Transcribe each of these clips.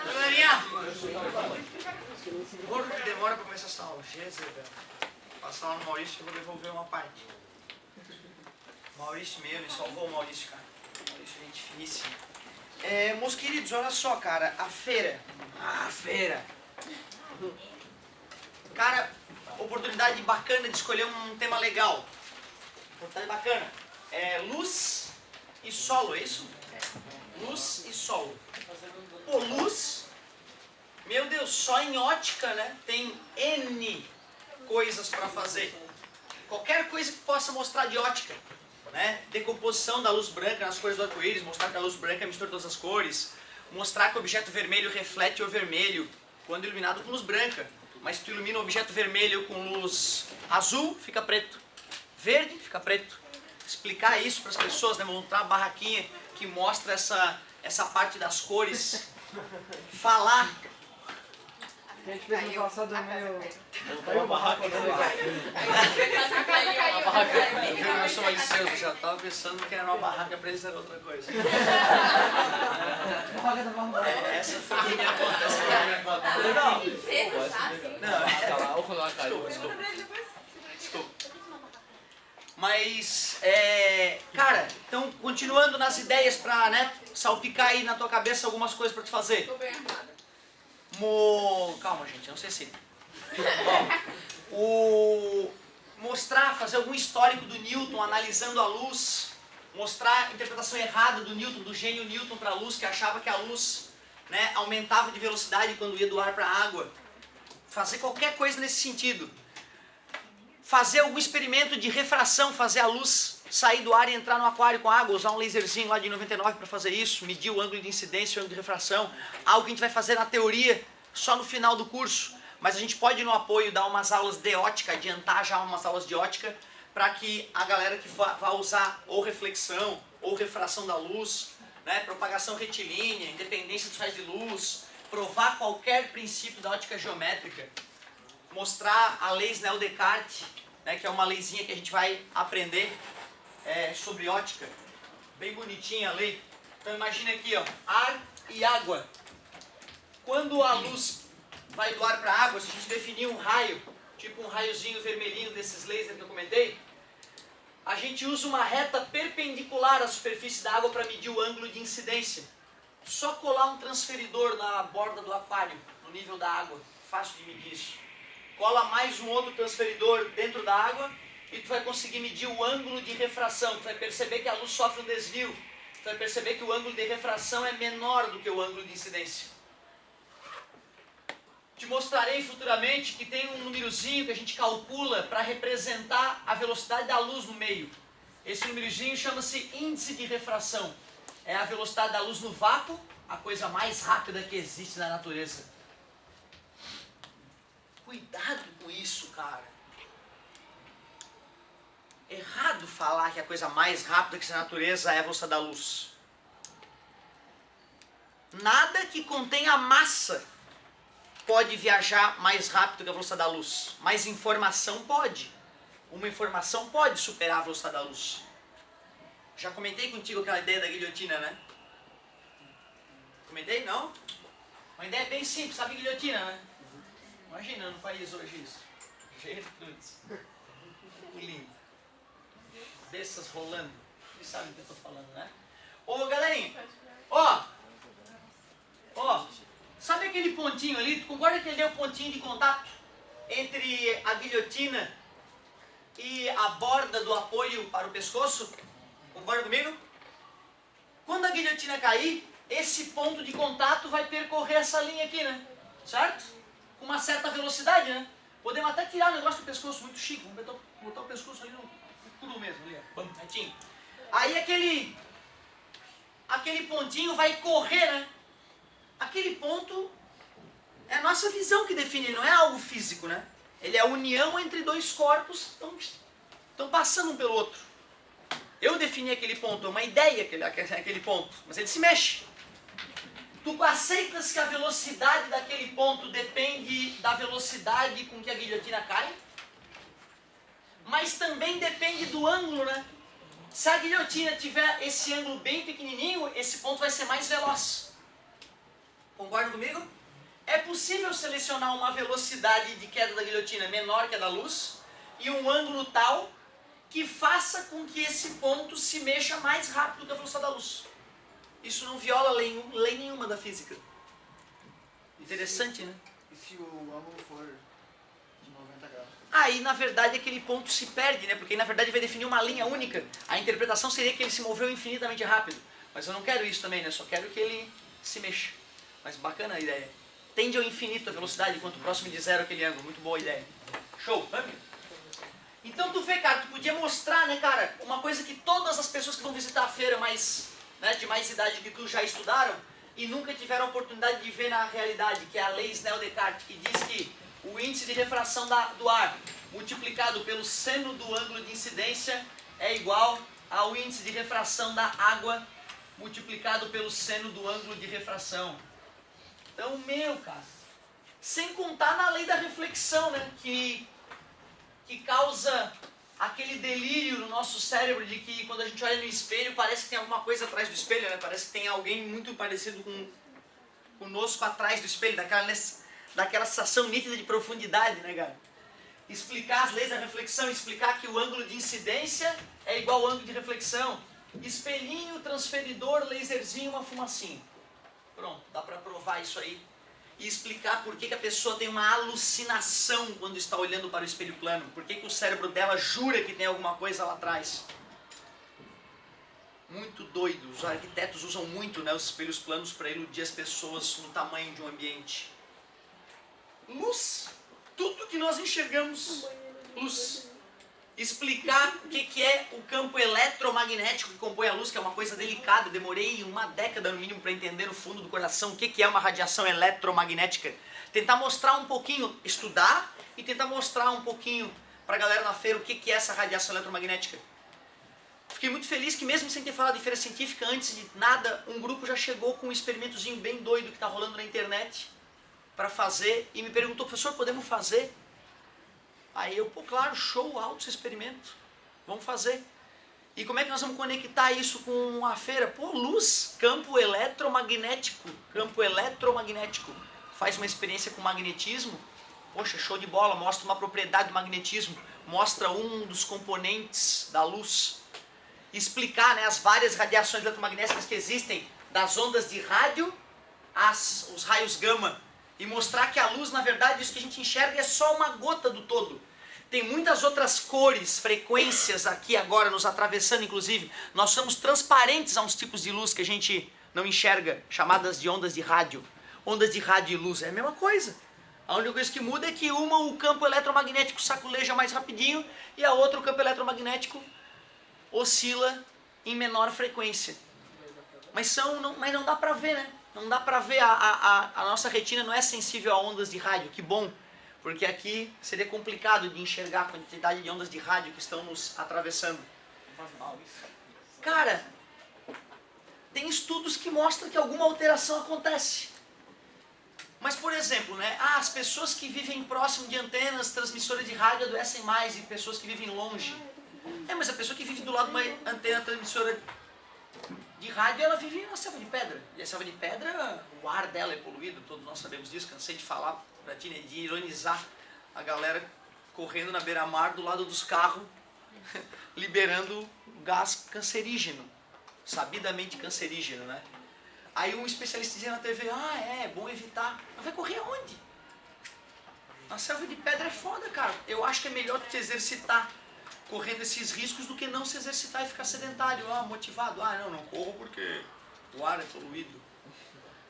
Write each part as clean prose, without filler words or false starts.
Galerinha, quanto que demora para começar essa aula? Jesus, velho. Passar lá no Maurício que eu vou devolver uma parte. Maurício mesmo, me salvou o Maurício, cara. Maurício, gente finíssima. Meus queridos, olha só, cara, a feira. A feira. Cara, oportunidade bacana de escolher um tema legal. Oportunidade bacana. Luz e solo, é isso? Luz e solo. Pô, luz, meu Deus, só em ótica, né? Tem N coisas para fazer. Qualquer coisa que possa mostrar de ótica, né? Decomposição da luz branca nas cores do arco-íris, mostrar que a luz branca mistura todas as cores, mostrar que o objeto vermelho reflete o vermelho quando iluminado com luz branca, mas se tu ilumina o objeto vermelho com luz azul, fica preto, verde, fica preto. Explicar isso para as pessoas, né? Montar uma barraquinha que mostra essa parte das cores, falar. A gente fez no passado meio... Caiu a barraca, né? Eu sou malicioso, eu já estava pensando que era uma barraca, para eles era outra coisa. Essa foi a minha conta, essa foi a minha conta. Desculpa. Mas, cara, então, continuando nas ideias para, né, salpicar aí na tua cabeça algumas coisas para te fazer. Tô bem armada. Calma, gente, não sei se... Mostrar, fazer algum histórico do Newton, analisando a luz. Mostrar a interpretação errada do Newton, do gênio Newton para a luz, que achava que a luz, né, aumentava de velocidade quando ia do ar para a água. Fazer qualquer coisa nesse sentido. Fazer algum experimento de refração, fazer a luz sair do ar e entrar no aquário com água, usar um laserzinho lá de 99 para fazer isso, medir o ângulo de incidência, o ângulo de refração, algo que a gente vai fazer na teoria só no final do curso, mas a gente pode no apoio dar umas aulas de ótica, adiantar já umas aulas de ótica, para que a galera que vá usar ou reflexão, ou refração da luz, né, propagação retilínea, independência dos raios de luz, provar qualquer princípio da ótica geométrica, mostrar a lei Snell-Descartes, né, que é uma leizinha que a gente vai aprender sobre ótica, bem bonitinha a lei. Então imagina aqui, ó, ar e água. Quando a luz vai do ar para a água, se a gente definir um raio, tipo um raiozinho vermelhinho desses lasers que eu comentei, a gente usa uma reta perpendicular à superfície da água para medir o ângulo de incidência. Só colar um transferidor na borda do aquário, no nível da água, fácil de medir isso. Cola mais um outro transferidor dentro da água e tu vai conseguir medir o ângulo de refração. Tu vai perceber que a luz sofre um desvio. Tu vai perceber que o ângulo de refração é menor do que o ângulo de incidência. Te mostrarei futuramente que tem um númerozinho que a gente calcula para representar a velocidade da luz no meio. Esse númerozinho chama-se índice de refração. É a velocidade da luz no vácuo, a coisa mais rápida que existe na natureza. Cuidado com isso, cara. Errado falar que a coisa mais rápida que existe na natureza é a velocidade da luz. Nada que contenha massa pode viajar mais rápido que a velocidade da luz. Mas informação pode. Uma informação pode superar a velocidade da luz. Já comentei contigo aquela ideia da guilhotina, né? Comentei? Não? Uma ideia bem simples, sabe guilhotina, né? Imagina no país hoje isso. Gertrudes. Que lindo. Cabeças rolando. Vocês sabem do que eu estou falando, né? Ô, galerinha. Ó. Sabe aquele pontinho ali? Tu concorda que ele é o pontinho de contato entre a guilhotina e a borda do apoio para o pescoço? Concorda comigo? Quando a guilhotina cair, esse ponto de contato vai percorrer essa linha aqui, né? Certo? Com uma certa velocidade, né? Podemos até tirar o negócio do pescoço, muito chique. Vamos botar o pescoço ali no curu mesmo, ali, ó. Retinho. Aí aquele pontinho vai correr, né? Aquele ponto é a nossa visão que define, não é algo físico, né? Ele é a união entre dois corpos que estão passando um pelo outro. Eu defini aquele ponto, é uma ideia aquele ponto, mas ele se mexe. Tu aceitas que a velocidade daquele ponto depende da velocidade com que a guilhotina cai? Mas também depende do ângulo, né? Se a guilhotina tiver esse ângulo bem pequenininho, esse ponto vai ser mais veloz. Concorda comigo? É possível selecionar uma velocidade de queda da guilhotina menor que a da luz e um ângulo tal que faça com que esse ponto se mexa mais rápido que a velocidade da luz. Isso não viola lei nenhuma da física. Interessante, né? E se o ângulo for de 90 graus? Aí, na verdade, aquele ponto se perde, né? Porque, na verdade, vai definir uma linha única. A interpretação seria que ele se moveu infinitamente rápido. Mas eu não quero isso também, né? Só quero que ele se mexa. Mas bacana a ideia. Tende ao infinito a velocidade, quanto próximo de zero aquele ângulo. Muito boa ideia. Show, vamos? Então, tu vê, cara, tu podia mostrar, né, cara, uma coisa que todas as pessoas que vão visitar a feira de mais idade que tu já estudaram e nunca tiveram a oportunidade de ver na realidade, que é a lei Snell-Descartes, que diz que o índice de refração do ar multiplicado pelo seno do ângulo de incidência é igual ao índice de refração da água multiplicado pelo seno do ângulo de refração. Então, cara, sem contar na lei da reflexão, né, que causa aquele delírio no nosso cérebro de que quando a gente olha no espelho parece que tem alguma coisa atrás do espelho, né? Parece que tem alguém muito parecido conosco atrás do espelho, daquela sensação nítida de profundidade, né, cara? Explicar as leis da reflexão, explicar que o ângulo de incidência é igual ao ângulo de reflexão. Espelhinho, transferidor, laserzinho, uma fumacinha. Pronto, dá pra provar isso aí. E explicar por que a pessoa tem uma alucinação quando está olhando para o espelho plano. Por que o cérebro dela jura que tem alguma coisa lá atrás. Muito doido. Os arquitetos usam muito, né, os espelhos planos para iludir as pessoas no tamanho de um ambiente. Luz. Tudo que nós enxergamos. Luz. Explicar o que é o campo eletromagnético que compõe a luz, que é uma coisa delicada. Demorei uma década no mínimo para entender no fundo do coração o que é uma radiação eletromagnética. Tentar mostrar um pouquinho, estudar e tentar mostrar um pouquinho para a galera na feira o que é essa radiação eletromagnética. Fiquei muito feliz que mesmo sem ter falado de feira científica, antes de nada, um grupo já chegou com um experimentozinho bem doido que está rolando na internet para fazer e me perguntou: professor, podemos fazer? Aí eu, claro, show, alto esse experimento, vamos fazer. E como é que nós vamos conectar isso com a feira? Luz, campo eletromagnético, faz uma experiência com magnetismo, poxa, show de bola, mostra uma propriedade do magnetismo, mostra um dos componentes da luz, explicar, né, as várias radiações eletromagnéticas que existem, das ondas de rádio, os raios gama, e mostrar que a luz, na verdade, isso que a gente enxerga é só uma gota do todo. Tem muitas outras cores, frequências aqui agora nos atravessando, inclusive. Nós somos transparentes a uns tipos de luz que a gente não enxerga, chamadas de ondas de rádio. Ondas de rádio e luz é a mesma coisa. A única coisa que muda é que uma o campo eletromagnético saculeja mais rapidinho e a outra o campo eletromagnético oscila em menor frequência. Mas não dá pra ver, né? Não dá pra ver, a nossa retina não é sensível a ondas de rádio, que bom, porque aqui seria complicado de enxergar a quantidade de ondas de rádio que estão nos atravessando. Faz mal isso. Cara, tem estudos que mostram que alguma alteração acontece. Mas, por exemplo, né, as pessoas que vivem próximo de antenas transmissoras de rádio adoecem mais e pessoas que vivem longe. Mas a pessoa que vive do lado de uma antena transmissora de rádio, ela vive na selva de pedra. E a selva de pedra, o ar dela é poluído, todos nós sabemos disso. Cansei de falar pra ti, né, de ironizar a galera correndo na beira-mar do lado dos carros, liberando gás cancerígeno, sabidamente cancerígeno, né? Aí um especialista dizia na TV, é bom evitar. Mas vai correr aonde? Na selva de pedra é foda, cara. Eu acho que é melhor tu te exercitar correndo esses riscos do que não se exercitar e ficar sedentário, motivado. Não corro porque o ar é poluído.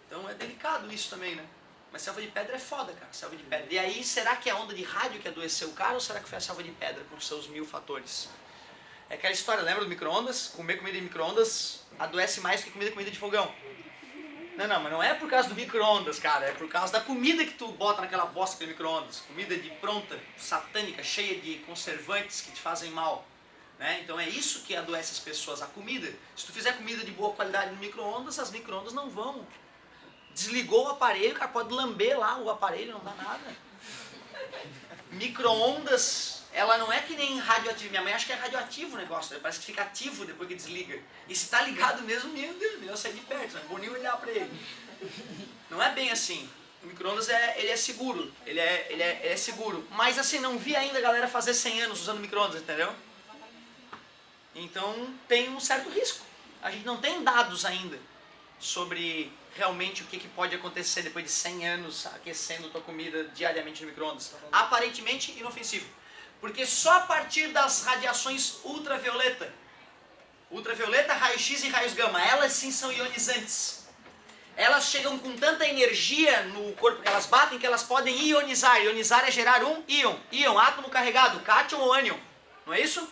Então é delicado isso também, né? Mas selva de pedra é foda, cara, selva de pedra. E aí, será que é a onda de rádio que adoeceu o cara ou será que foi a selva de pedra com seus 1000 fatores? É aquela história, lembra do micro-ondas? Comer comida em micro-ondas adoece mais do que comida de fogão. Não, mas não é por causa do micro-ondas, cara, é por causa da comida que tu bota naquela bosta do micro-ondas. Comida de pronta, satânica, cheia de conservantes que te fazem mal. Né? Então é isso que adoece as pessoas, a comida. Se tu fizer comida de boa qualidade no micro-ondas, as micro-ondas não vão. Desligou o aparelho, o cara pode lamber lá o aparelho, não dá nada. Micro-ondas ela não é que nem radioativo. Minha mãe acha que é radioativo o negócio, né? Parece que fica ativo depois que desliga. E se tá ligado mesmo, meu Deus, melhor sair de perto, não é bom nem olhar pra ele. Não é bem assim. O micro-ondas ele é seguro, ele é seguro. Mas assim, não vi ainda a galera fazer 100 anos usando micro-ondas, entendeu? Então tem um certo risco. A gente não tem dados ainda sobre realmente o que pode acontecer depois de 100 anos aquecendo tua comida diariamente no micro-ondas. Aparentemente inofensivo. Porque só a partir das radiações ultravioleta, raio-x e raios gama, elas sim são ionizantes. Elas chegam com tanta energia no corpo que elas batem que elas podem ionizar. Ionizar é gerar um íon. Íon, átomo carregado, cátion ou ânion. Não é isso?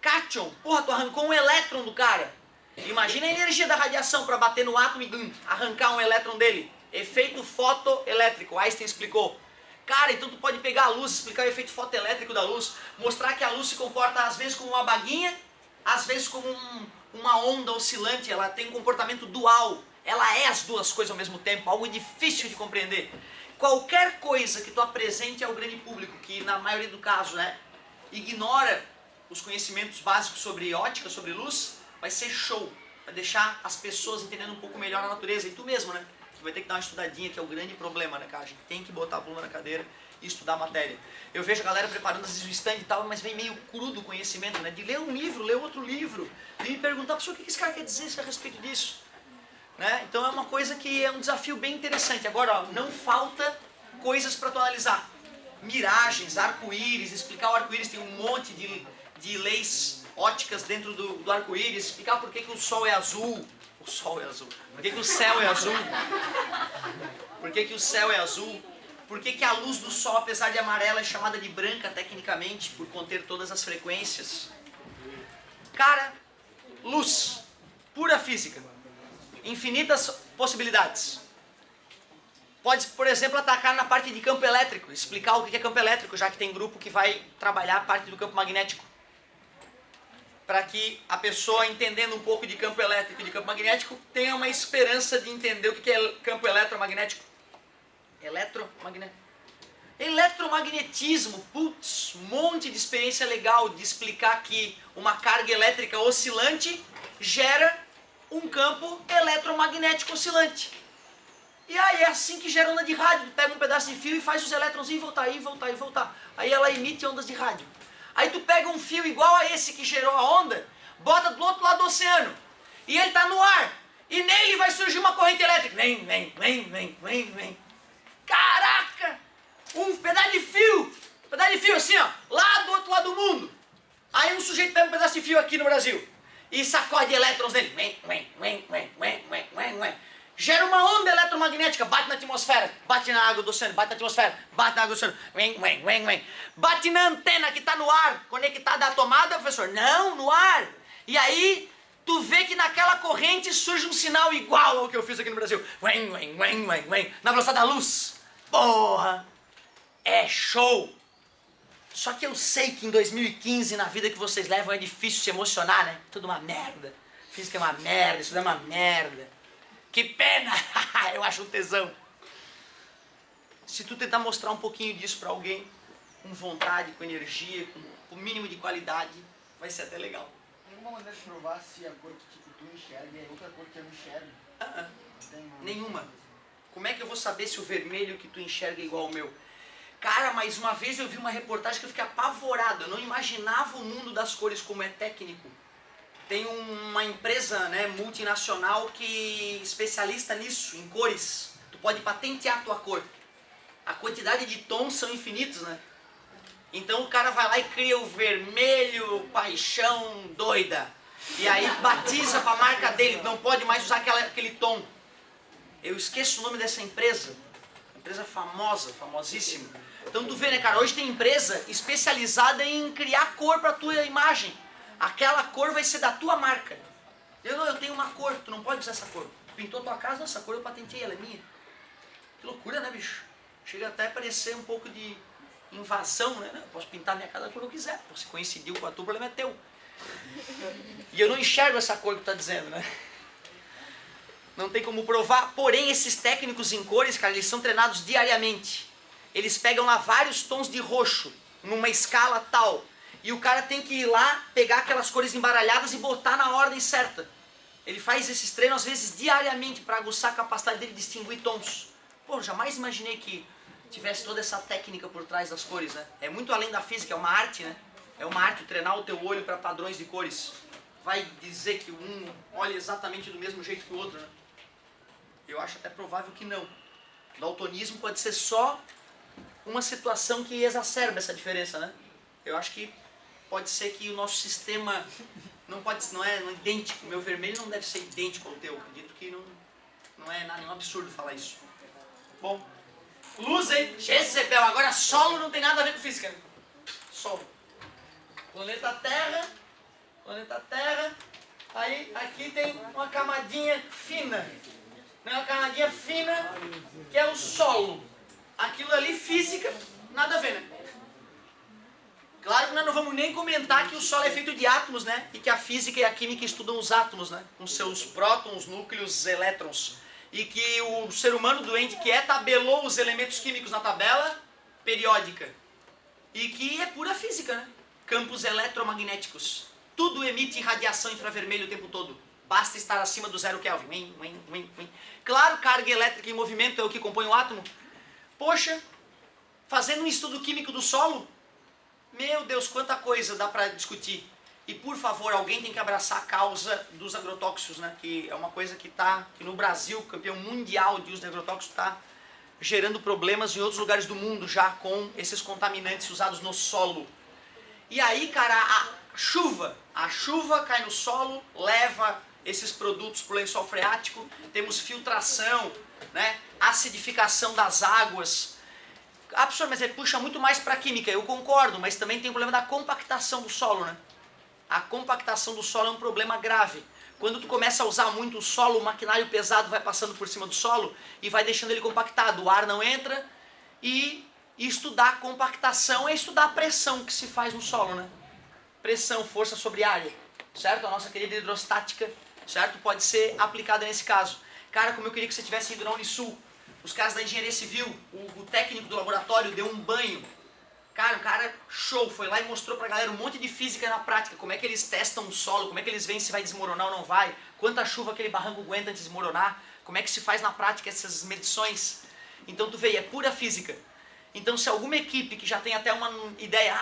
Cátion. Porra, tu arrancou um elétron do cara. Imagina a energia da radiação para bater no átomo e arrancar um elétron dele. Efeito fotoelétrico. Einstein explicou. Cara, então tu pode pegar a luz, explicar o efeito fotoelétrico da luz, mostrar que a luz se comporta às vezes como uma baguinha, às vezes como uma onda oscilante, ela tem um comportamento dual, ela é as duas coisas ao mesmo tempo, algo difícil de compreender. Qualquer coisa que tu apresente ao grande público, que na maioria do caso, né, ignora os conhecimentos básicos sobre ótica, sobre luz, vai ser show, vai deixar as pessoas entendendo um pouco melhor a natureza, e tu mesmo, né? Vai ter que dar uma estudadinha, que é o grande problema, né, cara? A gente tem que botar a bunda na cadeira e estudar a matéria. Eu vejo a galera preparando às vezes o stand e tal, mas vem meio crudo o conhecimento, né? De ler um livro, ler outro livro, e me perguntar, pessoal, o que esse cara quer dizer a respeito disso? Né? Então é uma coisa que é um desafio bem interessante. Agora, ó, não falta coisas para tu analisar. Miragens, arco-íris, explicar o arco-íris, tem um monte de leis óticas dentro do arco-íris, explicar por que o sol é azul. O sol é azul. Por que o céu é azul? Por que o céu é azul? Por que a luz do sol, apesar de amarela, é chamada de branca tecnicamente, por conter todas as frequências? Cara, luz, pura física, infinitas possibilidades. Pode, por exemplo, atacar na parte de campo elétrico, explicar o que é campo elétrico, já que tem grupo que vai trabalhar a parte do campo magnético. Para que a pessoa, entendendo um pouco de campo elétrico e de campo magnético, tenha uma esperança de entender o que é campo eletromagnético. Eletromagnetismo, putz, um monte de experiência legal de explicar que uma carga elétrica oscilante gera um campo eletromagnético oscilante. E aí é assim que gera onda de rádio, tu pega um pedaço de fio e faz os elétrons ir e voltar, ir e voltar, ir e voltar. Aí ela emite ondas de rádio. Aí tu pega um fio igual a esse que gerou a onda, bota do outro lado do oceano, e ele está no ar, e nele vai surgir uma corrente elétrica. Vem. Caraca! Um pedaço de fio assim, ó, lá do outro lado do mundo. Aí um sujeito pega um pedaço de fio aqui no Brasil, e sacode elétrons nele. Gera uma onda eletromagnética, bate na atmosfera, bate na água do oceano, bate na atmosfera, bate na água do oceano, bate na antena que está no ar, conectada à tomada, professor? Não, no ar. E aí, tu vê que naquela corrente surge um sinal igual ao que eu fiz aqui no Brasil. Na velocidade da luz. Porra, é show. Só que eu sei que em 2015, na vida que vocês levam, é difícil se emocionar, né? Tudo uma merda. Física é uma merda, isso é uma merda. Que pena! Eu acho um tesão. Se tu tentar mostrar um pouquinho disso pra alguém, com vontade, com energia, com o mínimo de qualidade, vai ser até legal. Tem alguma maneira de provar se a cor que tipo, tu enxerga é outra cor que eu enxergo? Nenhuma. Como é que eu vou saber se o vermelho que tu enxerga é igual ao meu? Cara, mas uma vez eu vi uma reportagem que eu fiquei apavorado. Eu não imaginava o mundo das cores como é técnico. Tem uma empresa, né, multinacional que é especialista nisso, em cores. Tu pode patentear a tua cor. A quantidade de tons são infinitos, né? Então o cara vai lá e cria o vermelho, paixão, doida. E aí batiza para a marca dele, não pode mais usar aquele tom. Eu esqueço o nome dessa empresa. Empresa famosa, famosíssima. Então tu vê, né, cara, hoje tem empresa especializada em criar cor para tua imagem. Aquela cor vai ser da tua marca. Eu tenho uma cor, tu não pode usar essa cor. Tu pintou tua casa, essa cor eu patentei, ela é minha. Que loucura, né, bicho? Chega até a parecer um pouco de invasão, né? Eu posso pintar minha casa da cor que eu quiser. Se coincidiu com a tua, o problema é teu. E eu não enxergo essa cor que tu tá dizendo, né? Não tem como provar. Porém, esses técnicos em cores, cara, eles são treinados diariamente. Eles pegam lá vários tons de roxo. numa escala tal. E o cara tem que ir lá, pegar aquelas cores embaralhadas e botar na ordem certa. Ele faz esses treinos às vezes diariamente para aguçar a capacidade dele de distinguir tons. Pô, jamais imaginei que tivesse toda essa técnica por trás das cores, né? É muito além da física, é uma arte, né? É uma arte treinar o teu olho para padrões de cores. Vai dizer que um olha exatamente do mesmo jeito que o outro, né? Eu acho até provável que não. O daltonismo pode ser só uma situação que exacerba essa diferença, né? Eu acho que pode ser que o nosso sistema não é idêntico. O meu vermelho não deve ser idêntico ao teu. Acredito que não é nenhum absurdo falar isso. Bom, luz, hein? Jezebel. Agora solo não tem nada a ver com física. Solo. Planeta Terra. Aí aqui tem uma camadinha fina. Né? Uma camadinha fina que é o solo. Aquilo ali, física, nada a ver, né? Claro que nós não vamos nem comentar que o solo é feito de átomos, né? E que a física e a química estudam os átomos, né? Com seus prótons, núcleos, elétrons. E que o ser humano doente que tabelou os elementos químicos na tabela periódica. E que é pura física, né? Campos eletromagnéticos. Tudo emite radiação infravermelho o tempo todo. Basta estar acima do 0 Kelvin. Claro, carga elétrica em movimento é o que compõe o átomo. Poxa, fazendo um estudo químico do solo, meu Deus, quanta coisa dá para discutir. E por favor, alguém tem que abraçar a causa dos agrotóxicos, né? Que é uma coisa que no Brasil, campeão mundial de uso de agrotóxicos, está gerando problemas em outros lugares do mundo já com esses contaminantes usados no solo. E aí, cara, a chuva cai no solo, leva esses produtos para o lençol freático, temos filtração, né? Acidificação das águas. Ah, professor, mas ele puxa muito mais para a química, eu concordo, mas também tem o problema da compactação do solo, né? A compactação do solo é um problema grave. Quando tu começa a usar muito o solo, o maquinário pesado vai passando por cima do solo e vai deixando ele compactado, o ar não entra. E estudar compactação é estudar a pressão que se faz no solo, né? Pressão, força sobre área, certo? A nossa querida hidrostática, certo? Pode ser aplicada nesse caso. Cara, como eu queria que você tivesse ido na Unisul. Os caras da engenharia civil, o técnico do laboratório deu um banho. Cara, o cara show, foi lá e mostrou pra galera um monte de física na prática, como é que eles testam o solo, como é que eles veem se vai desmoronar ou não vai, quanta chuva aquele barranco aguenta antes de desmoronar, como é que se faz na prática essas medições. Então tu vê, é pura física. Então se alguma equipe que já tem até uma ideia,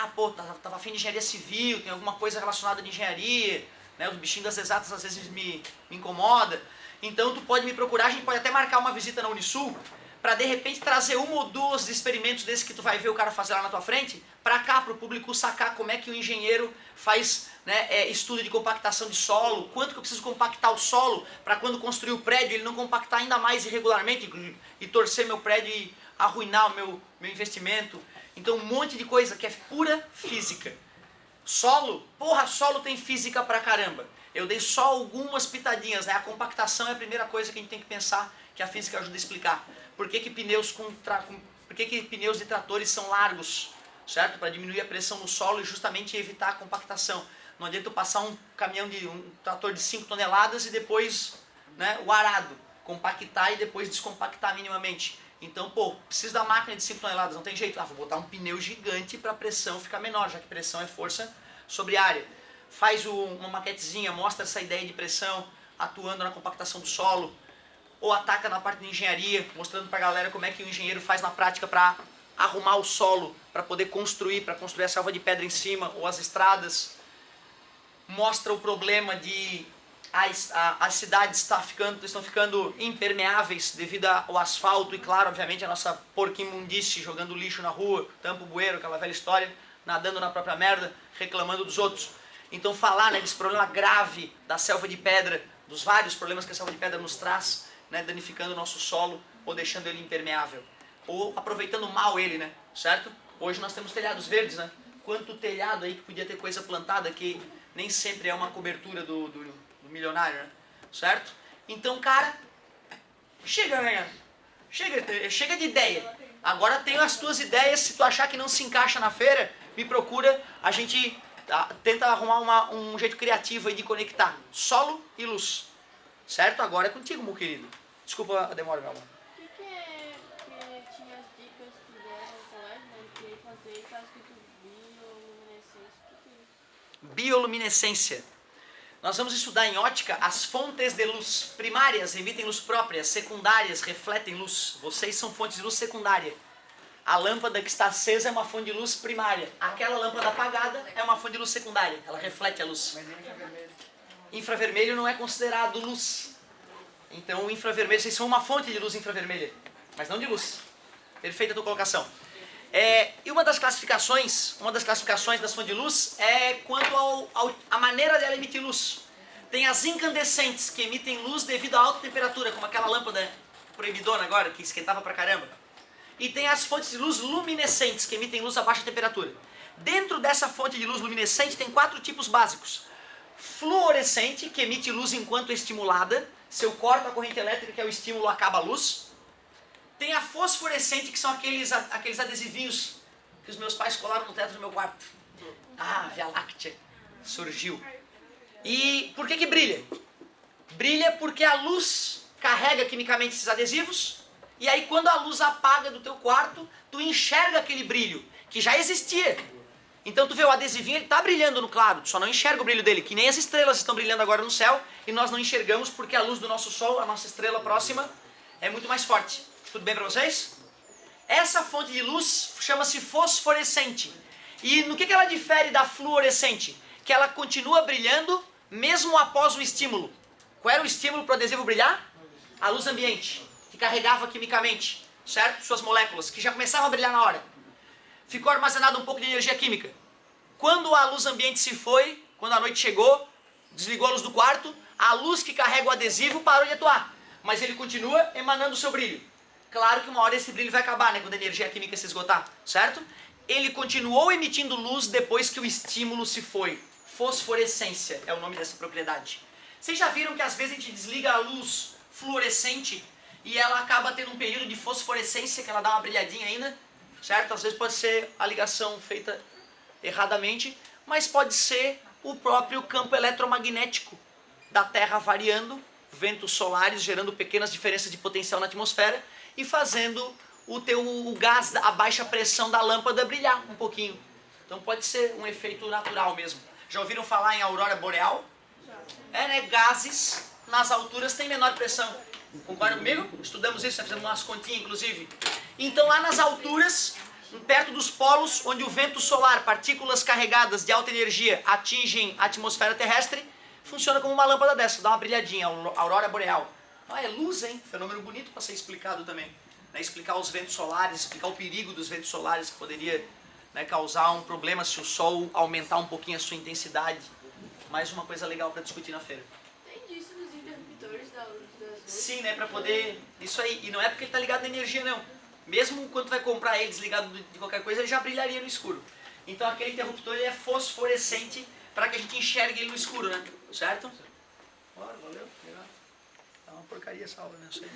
tava afim de engenharia civil, tem alguma coisa relacionada de engenharia, né, os bichinhos das exatas às vezes me incomoda, então tu pode me procurar, a gente pode até marcar uma visita na Unisul, para de repente trazer uma ou duas experimentos desses que tu vai ver o cara fazer lá na tua frente, para cá, para o público sacar como é que o engenheiro faz, né, estudo de compactação de solo, quanto que eu preciso compactar o solo, para quando construir o prédio ele não compactar ainda mais irregularmente e torcer meu prédio e arruinar o meu investimento. Então um monte de coisa que é pura física. Solo, solo tem física pra caramba. Eu dei só algumas pitadinhas, né? A compactação é a primeira coisa que a gente tem que pensar, que a física ajuda a explicar. Por que pneus pneus de tratores são largos, certo? Para diminuir a pressão no solo e justamente evitar a compactação. Não adianta eu passar um trator de 5 toneladas e depois, né, o arado, compactar e depois descompactar minimamente. Então, preciso da máquina de 5 toneladas, não tem jeito. Vou botar um pneu gigante para a pressão ficar menor, já que pressão é força sobre área. Faz uma maquetezinha, mostra essa ideia de pressão atuando na compactação do solo. Ou ataca na parte de engenharia, mostrando para a galera como é que o engenheiro faz na prática para arrumar o solo, para poder construir a selva de pedra em cima, ou as estradas. Mostra o problema de as cidades estão ficando impermeáveis devido ao asfalto e, claro, obviamente, a nossa porquimundície jogando lixo na rua, tampa o bueiro, aquela velha história, nadando na própria merda, reclamando dos outros. Então falar, né, desse problema grave da selva de pedra, dos vários problemas que a selva de pedra nos traz, né, danificando o nosso solo ou deixando ele impermeável, ou aproveitando mal ele, né, certo? Hoje nós temos telhados verdes, né? Quanto telhado aí que podia ter coisa plantada que nem sempre é uma cobertura do milionário, né? Certo? Então, cara, chega de ideia. Agora tenho as tuas ideias, se tu achar que não se encaixa na feira, me procura, a gente tenta arrumar um jeito criativo aí de conectar solo e luz. Certo? Agora é contigo, meu querido. Desculpa a demora, meu amor. O que tinha as dicas que deram no colégio, né? Que fazer, tá escrito Bioluminescência. Nós vamos estudar em ótica as fontes de luz. Primárias emitem luz própria, secundárias refletem luz. Vocês são fontes de luz secundária. A lâmpada que está acesa é uma fonte de luz primária. Aquela lâmpada apagada é uma fonte de luz secundária. Ela reflete a luz. Mas é infravermelho. Infravermelho não é considerado luz. Então o infravermelho, vocês são uma fonte de luz infravermelha, mas não de luz. Perfeita a tua colocação. E uma das classificações das fontes de luz é quanto à maneira dela emitir luz. Tem as incandescentes, que emitem luz devido a alta temperatura, como aquela lâmpada proibidona agora, que esquentava pra caramba. E tem as fontes de luz luminescentes, que emitem luz a baixa temperatura. Dentro dessa fonte de luz luminescente tem 4 tipos básicos. Fluorescente, que emite luz enquanto estimulada. Se eu corto a corrente elétrica, que é o estímulo, acaba a luz. Tem a fosforescente, que são aqueles adesivinhos que os meus pais colaram no teto do meu quarto. Ah, Via Láctea surgiu. E por que brilha? Brilha porque a luz carrega quimicamente esses adesivos, e aí quando a luz apaga do teu quarto, tu enxerga aquele brilho, que já existia. Então tu vê o adesivinho, ele está brilhando no claro, tu só não enxerga o brilho dele, que nem as estrelas estão brilhando agora no céu, e nós não enxergamos porque a luz do nosso Sol, a nossa estrela próxima, é muito mais forte. Tudo bem para vocês? Essa fonte de luz chama-se fosforescente. E no que ela difere da fluorescente? Que ela continua brilhando mesmo após o estímulo. Qual era o estímulo para o adesivo brilhar? A luz ambiente, que carregava quimicamente, certo? Suas moléculas, que já começavam a brilhar na hora. Ficou armazenado um pouco de energia química. Quando a luz ambiente se foi, quando a noite chegou, desligou a luz do quarto, a luz que carrega o adesivo parou de atuar. Mas ele continua emanando o seu brilho. Claro que uma hora esse brilho vai acabar, né? Quando a energia química se esgotar, certo? Ele continuou emitindo luz depois que o estímulo se foi. Fosforescência é o nome dessa propriedade. Vocês já viram que às vezes a gente desliga a luz fluorescente e ela acaba tendo um período de fosforescência, que ela dá uma brilhadinha ainda? Certo? Às vezes pode ser a ligação feita erradamente, mas pode ser o próprio campo eletromagnético da Terra variando, ventos solares gerando pequenas diferenças de potencial na atmosfera e fazendo o gás, a baixa pressão da lâmpada brilhar um pouquinho. Então pode ser um efeito natural mesmo. Já ouviram falar em aurora boreal? Né? Gases nas alturas têm menor pressão. Concorda comigo? Estudamos isso, fizemos umas continhas inclusive. Então lá nas alturas, perto dos polos, onde o vento solar, partículas carregadas de alta energia atingem a atmosfera terrestre, funciona como uma lâmpada dessa, dá uma brilhadinha, aurora boreal. É luz, hein? Fenômeno bonito para ser explicado também. Explicar os ventos solares, explicar o perigo dos ventos solares que poderia causar um problema se o Sol aumentar um pouquinho a sua intensidade. Mais uma coisa legal para discutir na feira. Tem disso nos interruptores da luz das luzes? Sim, para poder... Isso aí. E não é porque ele está ligado na energia, não. Mesmo quando tu vai comprar ele desligado de qualquer coisa, ele já brilharia no escuro. Então aquele interruptor ele é fosforescente para que a gente enxergue ele no escuro, né? Certo? Bora, valeu. Legal. Tá uma porcaria essa aula, né? Eu sei.